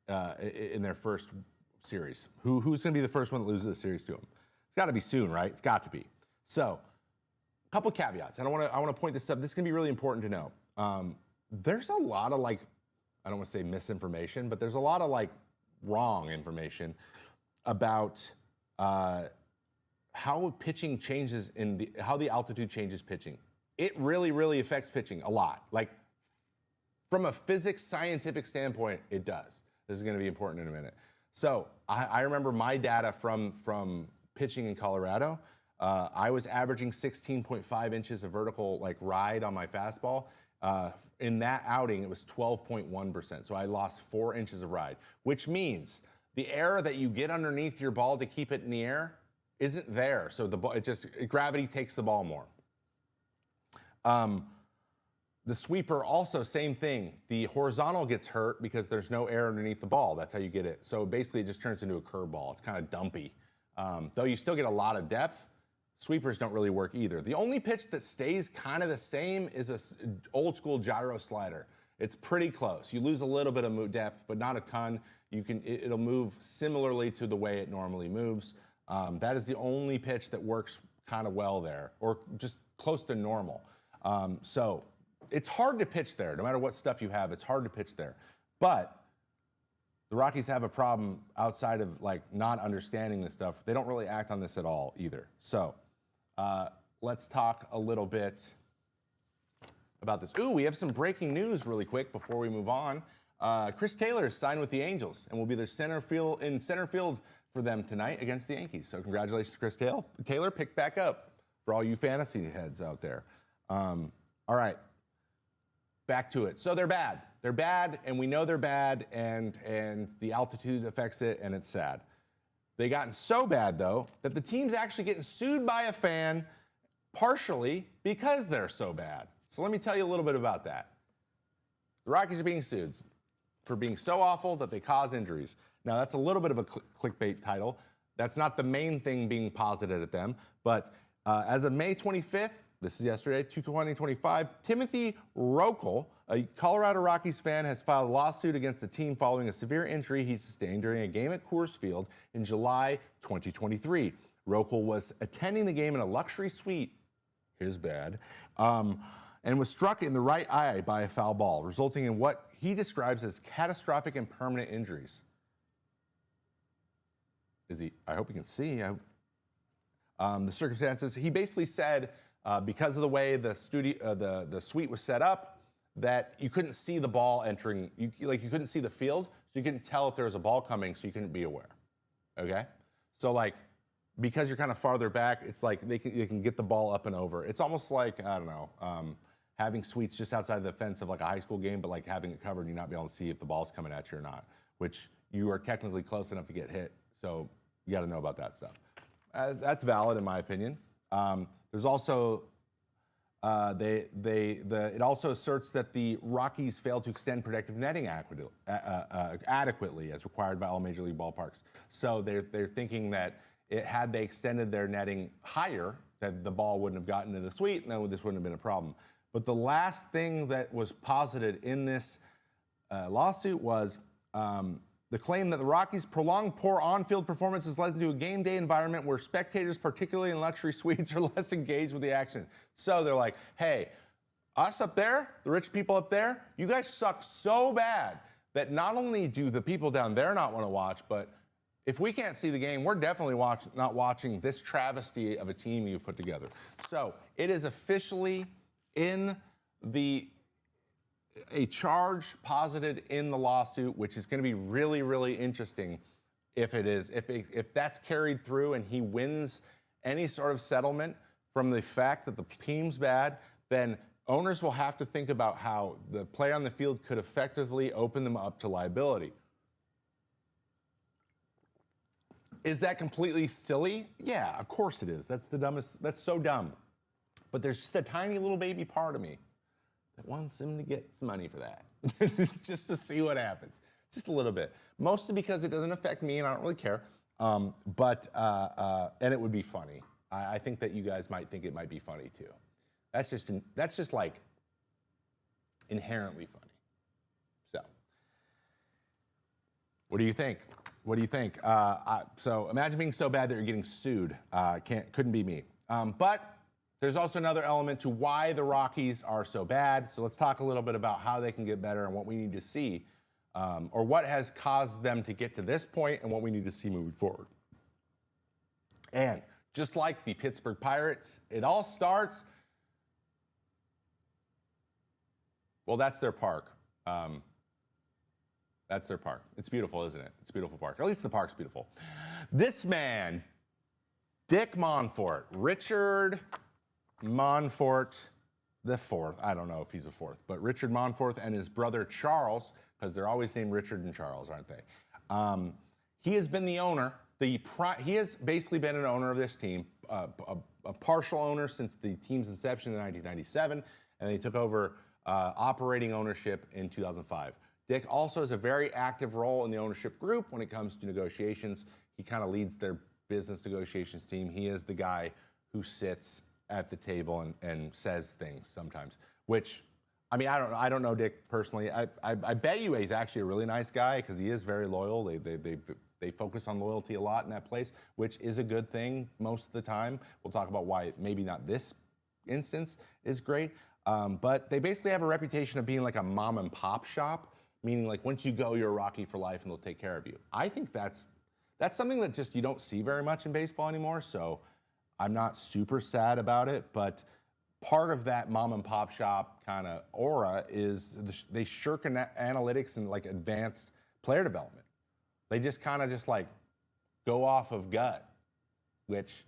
their first series? Who's going to be the first one that loses the series to them? It's got to be soon, right? It's got to be. So, a couple caveats. And I want to point this up. This is going to be really important to know. There's a lot of I don't want to say misinformation, but there's a lot of wrong information about how pitching changes how the altitude changes pitching. It really, really affects pitching a lot. From a physics scientific standpoint, it does. This is going to be important in a minute. So I remember my data from pitching in Colorado. I was averaging 16.5 inches of vertical ride on my fastball. In that outing, it was 12.1%. So I lost 4 inches of ride, which means the air that you get underneath your ball to keep it in the air isn't there. So the ball, gravity takes the ball more. The sweeper also, same thing. The horizontal gets hurt because there's no air underneath the ball. That's how you get it. So basically it just turns into a curveball. It's kind of dumpy. Though you still get a lot of depth, sweepers don't really work either. The only pitch that stays kind of the same is an old school gyro slider. It's pretty close. You lose a little bit of depth, but not a ton. It'll move similarly to the way it normally moves. That is the only pitch that works kind of well there, or just close to normal. So it's hard to pitch there. No matter what stuff you have, it's hard to pitch there. But the Rockies have a problem outside of like not understanding this stuff. They don't really act on this at all either. So let's talk a little bit about this. Ooh, we have some breaking news really quick before we move on. Chris Taylor signed with the Angels and will be their center field for them tonight against the Yankees. So congratulations to Chris Taylor. Picked back up for all you fantasy heads out there. All right, back to it. So they're bad. They're bad, and we know they're bad, and the altitude affects it, and it's sad. They gotten so bad, though, that the team's actually getting sued by a fan partially because they're so bad. So let me tell you a little bit about that. The Rockies are being sued for being so awful that they cause injuries. Now, that's a little bit of a clickbait title. That's not the main thing being posited at them, but as of May 25th, this is yesterday, 2025, Timothy Rokel, a Colorado Rockies fan, has filed a lawsuit against the team following a severe injury he sustained during a game at Coors Field in July 2023. Rokel was attending the game in a luxury suite, his bad, and was struck in the right eye by a foul ball, resulting in what he describes as catastrophic and permanent injuries. I hope you can see. The circumstances, he basically said, because of the way the suite was set up, that you couldn't see the ball entering. You couldn't see the field, so you couldn't tell if there was a ball coming, so you couldn't be aware. Okay, so like because you're kind of farther back, it's like they can get the ball up and over. It's almost like I don't know, having suites just outside the fence of like a high school game, but like having it covered and you not be able to see if the ball's coming at you or not. Which you are technically close enough to get hit, so you got to know about that stuff. That's valid in my opinion. There's also it also asserts that the Rockies failed to extend protective netting adequately as required by all major league ballparks. So they're thinking that had they extended their netting higher, that the ball wouldn't have gotten to the suite, and this wouldn't have been a problem. But the last thing that was posited in this lawsuit was the claim that the Rockies' prolonged poor on-field performances led to a game day environment where spectators, particularly in luxury suites, are less engaged with the action. So they're like, hey, us up there, the rich people up there, you guys suck so bad that not only do the people down there not want to watch, but if we can't see the game, we're definitely not watching this travesty of a team you've put together. So it is officially in a charge posited in the lawsuit, which is going to be really, really interesting if that's carried through and he wins any sort of settlement from the fact that the team's bad, then owners will have to think about how the play on the field could effectively open them up to liability. Is that completely silly? Yeah, of course it is. That's the dumbest. That's so dumb. But there's just a tiny little baby part of me that wants him to get some money for that, just to see what happens, just a little bit. Mostly because it doesn't affect me and I don't really care. And it would be funny. I think that you guys might think it might be funny too. That's just like inherently funny. So, what do you think? What do you think? So imagine being so bad that you're getting sued. Couldn't be me. But there's also another element to why the Rockies are so bad. So let's talk a little bit about how they can get better and what we need to see, or what has caused them to get to this point and what we need to see moving forward. And just like the Pittsburgh Pirates, it all starts, well, that's their park. That's their park. It's beautiful, isn't it? It's a beautiful park. At least the park's beautiful. This man, Dick Monfort, Richard Monfort the fourth. I don't know if he's a fourth, but Richard Monfort and his brother Charles, because they're always named Richard and Charles, aren't they? He has been the owner. He has basically been an owner of this team, a partial owner since the team's inception in 1997, and they took over operating ownership in 2005. Dick also has a very active role in the ownership group when it comes to negotiations. He kind of leads their business negotiations team. He is the guy who sits at the table and says things sometimes, which, I mean, I don't know Dick personally. I bet you he's actually a really nice guy because he is very loyal. They focus on loyalty a lot in that place, which is a good thing most of the time. We'll talk about why maybe not this instance is great. But they basically have a reputation of being like a mom and pop shop, meaning like once you go, you're a Rocky for life and they'll take care of you. I think that's something that just you don't see very much in baseball anymore. So I'm not super sad about it, but part of that mom and pop shop kind of aura is they shirk analytics and like advanced player development. They just kind of just like go off of gut, which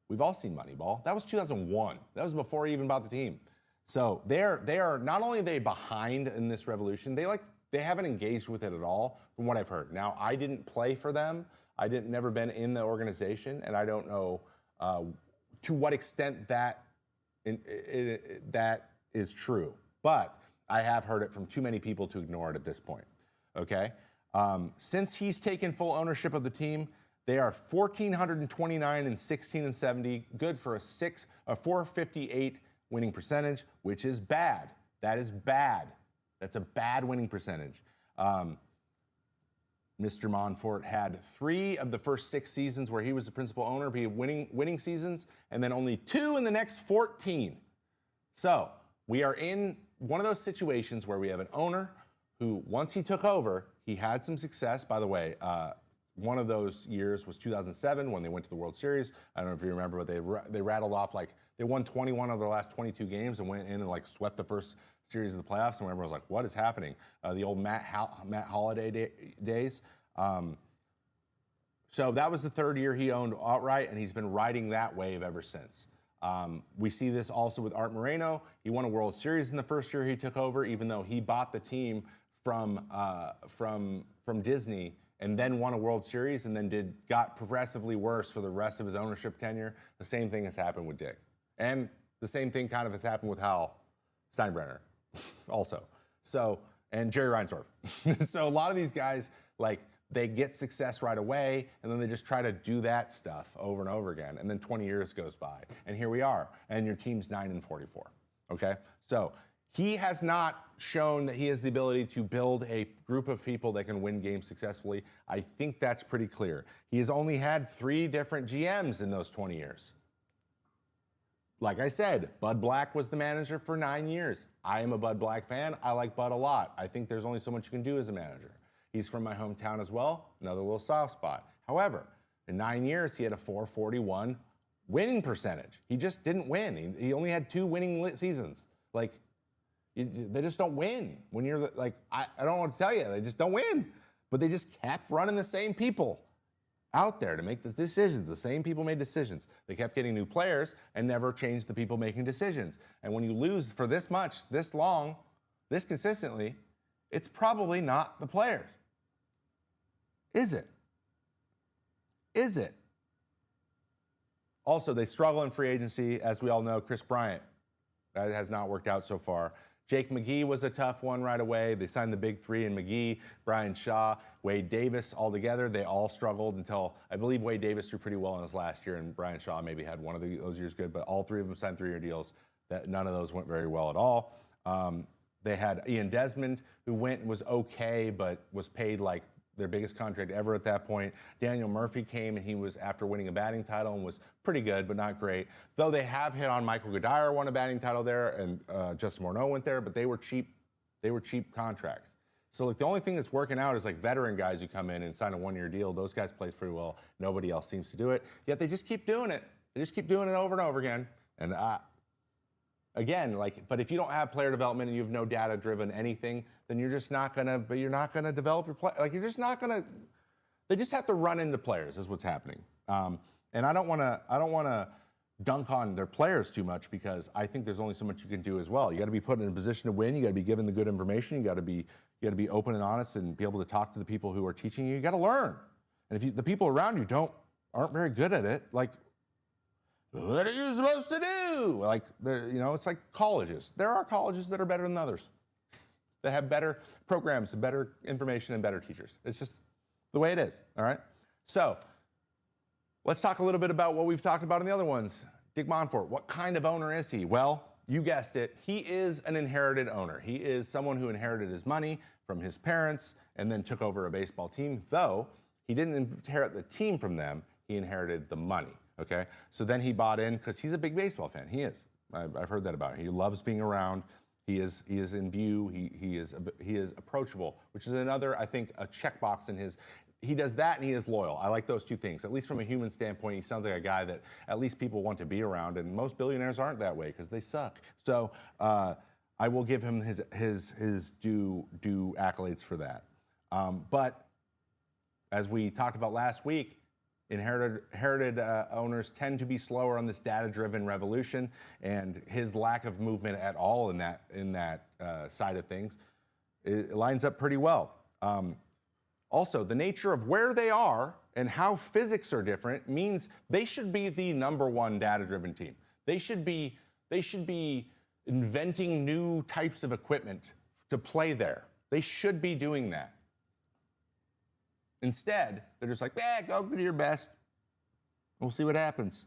we've all seen Moneyball. That was 2001. That was before he even bought the team. So they are not only are they behind in this revolution, they haven't engaged with it at all, from what I've heard. Now, I didn't play for them. Never been in the organization, and I don't know to what extent that is true. But I have heard it from too many people to ignore it at this point. Okay? Since he's taken full ownership of the team, they are 1,429 and 16 and 70, good for a 458 winning percentage, which is bad. That is bad. That's a bad winning percentage. Mr. Monfort had 3 of the first 6 seasons where he was the principal owner be winning seasons, and then only 2 in the next 14. So we are in one of those situations where we have an owner who, once he took over, he had some success. By the way, one of those years was 2007 when they went to the World Series. I don't know if you remember, but they rattled off like they won 21 of their last 22 games and went in and like swept the first series of the playoffs, and everyone was like, "What is happening?" The old Matt Holliday days. So that was the 3rd year he owned outright, and he's been riding that wave ever since. We see this also with Art Moreno. He won a World Series in the first year he took over, even though he bought the team from Disney, and then won a World Series, and then got progressively worse for the rest of his ownership tenure. The same thing has happened with Dick, and the same thing kind of has happened with Hal Steinbrenner, also. So, and Jerry Reinsdorf. So a lot of these guys, like, they get success right away, and then they just try to do that stuff over and over again, and then 20 years goes by, and here we are, and your team's 9-44. Okay, so he has not shown that he has the ability to build a group of people that can win games successfully. I think that's pretty clear. He has only had 3 different GMs in those 20 years. Like I said, Bud Black was the manager for 9 years. I am a Bud Black fan. I like Bud a lot. I think there's only so much you can do as a manager. He's from my hometown as well, another little soft spot. However, in 9 years, he had a 441 winning percentage. He just didn't win. He only had 2 winning seasons. Like, they just don't win. When you're like, I don't want to tell you, they just don't win. But they just kept running the same people out there to make the decisions. The same people made decisions. They kept getting new players and never changed the people making decisions. And when you lose for this much, this long, this consistently, it's probably not the players. Is it? Is it? Also, they struggle in free agency. As we all know, Chris Bryant, that has not worked out so far. Jake McGee was a tough one right away. They signed the big 3 in McGee, Brian Shaw, Wade Davis all together. They all struggled until, I believe Wade Davis threw pretty well in his last year, and Brian Shaw maybe had one of those years good, but all 3 of them signed 3-year deals. None of those went very well at all. They had Ian Desmond, who went and was okay, but was paid like their biggest contract ever at that point. Daniel Murphy came, and he was, after winning a batting title, and was pretty good, but not great. Though they have hit on Michael Goodire, won a batting title there, and Justin Morneau went there, but they were cheap. They were cheap contracts. So like the only thing that's working out is like veteran guys who come in and sign a 1-year deal. Those guys plays pretty well. Nobody else seems to do it. Yet they just keep doing it. They just keep doing it over and over again. And again, like, but if you don't have player development and you have no data-driven anything, then you're just not gonna. But you're not gonna develop your play. Like, you're just not gonna. They just have to run into players. Is what's happening. And I don't want to dunk on their players too much, because I think there's only so much you can do as well. You got to be put in a position to win. You got to be given the good information. You got to be open and honest and be able to talk to the people who are teaching you. You got to learn. And if the people around you aren't very good at it, like, what are you supposed to do? Like, it's like colleges. There are colleges that are better than others, that have better programs and better information and better teachers. It's just the way it is, all right? So let's talk a little bit about what we've talked about in the other ones. Dick Monfort, what kind of owner is he? Well, you guessed it. He is an inherited owner. He is someone who inherited his money from his parents and then took over a baseball team, though he didn't inherit the team from them. He inherited the money. Okay, so then he bought in because he's a big baseball fan. He is. I've heard that about him. He loves being around. He is in view. He is approachable, which is another, I think, a checkbox in his. He does that and he is loyal. I like those two things. At least from a human standpoint, he sounds like a guy that at least people want to be around. And most billionaires aren't that way because they suck. So I will give him his due accolades for that. But as we talked about last week, inherited owners tend to be slower on this data-driven revolution, and his lack of movement at all in that side of things, it lines up pretty well. Also, the nature of where they are and how physics are different means they should be the #1 data-driven team. They should be inventing new types of equipment to play there. They should be doing that. Instead, they're just like, go do your best. We'll see what happens.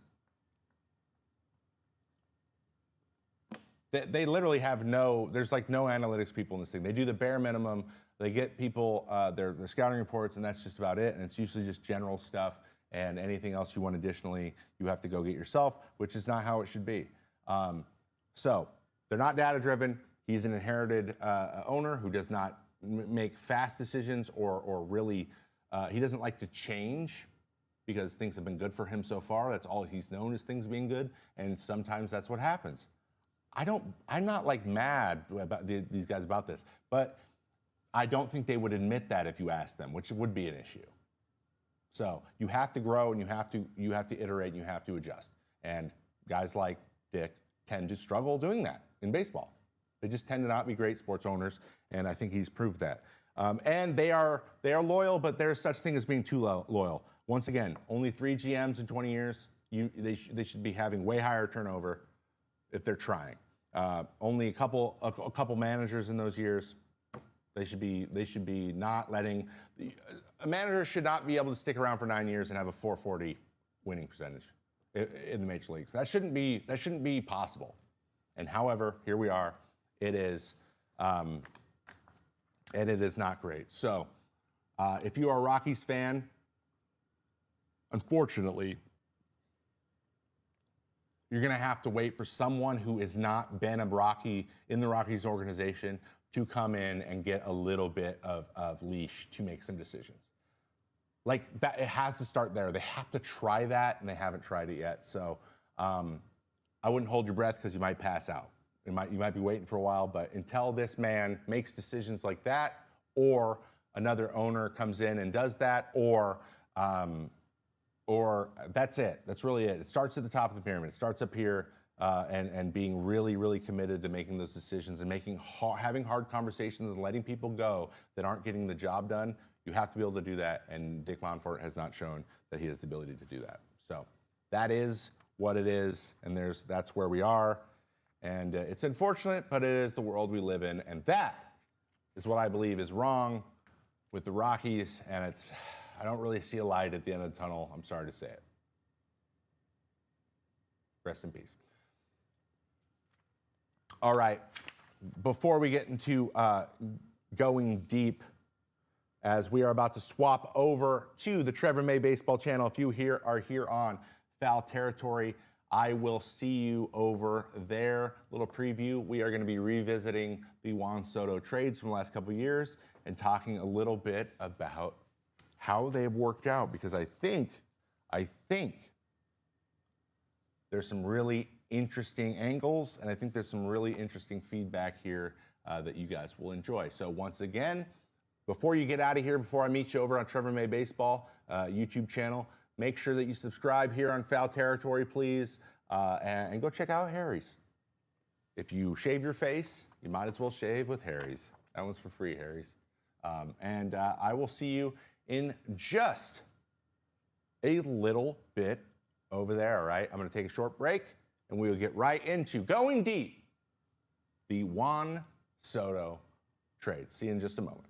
They literally have there's like no analytics people in this thing. They do the bare minimum. They get people their scouting reports, and that's just about it. And it's usually just general stuff, and anything else you want additionally, you have to go get yourself, which is not how it should be. So they're not data-driven. He's an inherited owner who does not make fast decisions or really, he doesn't like to change because things have been good for him so far. That's all he's known, is things being good, and sometimes that's what happens. I'm not like mad about these guys about this, but I don't think they would admit that if you asked them, which would be an issue. So you have to grow, and you have to iterate, and you have to adjust. And guys like Dick tend to struggle doing that in baseball. They just tend to not be great sports owners, and I think he's proved that. And they are loyal, but there's such thing as being too loyal. Once again, only 3 GMs in 20 years. They should be having way higher turnover if they're trying. Only a couple managers in those years. They should be not letting a manager should not be able to stick around for 9 years and have a .440 winning percentage in the major leagues. That shouldn't be possible. And however, here we are. It is, and it is not great. So, if you are a Rockies fan, unfortunately, you're going to have to wait for someone who has not been a Rocky in the Rockies organization to come in and get a little bit of leash to make some decisions. Like that, it has to start there. They have to try that, and they haven't tried it yet. So I wouldn't hold your breath because you might pass out. You might be waiting for a while, but until this man makes decisions like that, or another owner comes in and does that, or that's it. That's really it. It starts at the top of the pyramid. It starts up here, and being really, really committed to making those decisions and having hard conversations and letting people go that aren't getting the job done. You have to be able to do that, and Dick Monfort has not shown that he has the ability to do that. So that is what it is, and that's where we are. And it's unfortunate, but it is the world we live in, and that is what I believe is wrong with the Rockies, and I don't really see a light at the end of the tunnel. I'm sorry to say it. Rest in peace. All right, before we get into going deep, as we are about to swap over to the Trevor May Baseball channel, if you are here on Foul Territory, I will see you over there. Little preview. We are going to be revisiting the Juan Soto trades from the last couple of years and talking a little bit about how they have worked out, because I think there's some really interesting angles, and I think there's some really interesting feedback here that you guys will enjoy. So once again, before you get out of here, before I meet you over on Trevor May Baseball YouTube channel, make sure that you subscribe here on Foul Territory, please, and go check out Harry's. If you shave your face, you might as well shave with Harry's. That one's for free, Harry's. And I will see you in just a little bit over there, all right? I'm going to take a short break, and we will get right into going deep, the Juan Soto trade. See you in just a moment.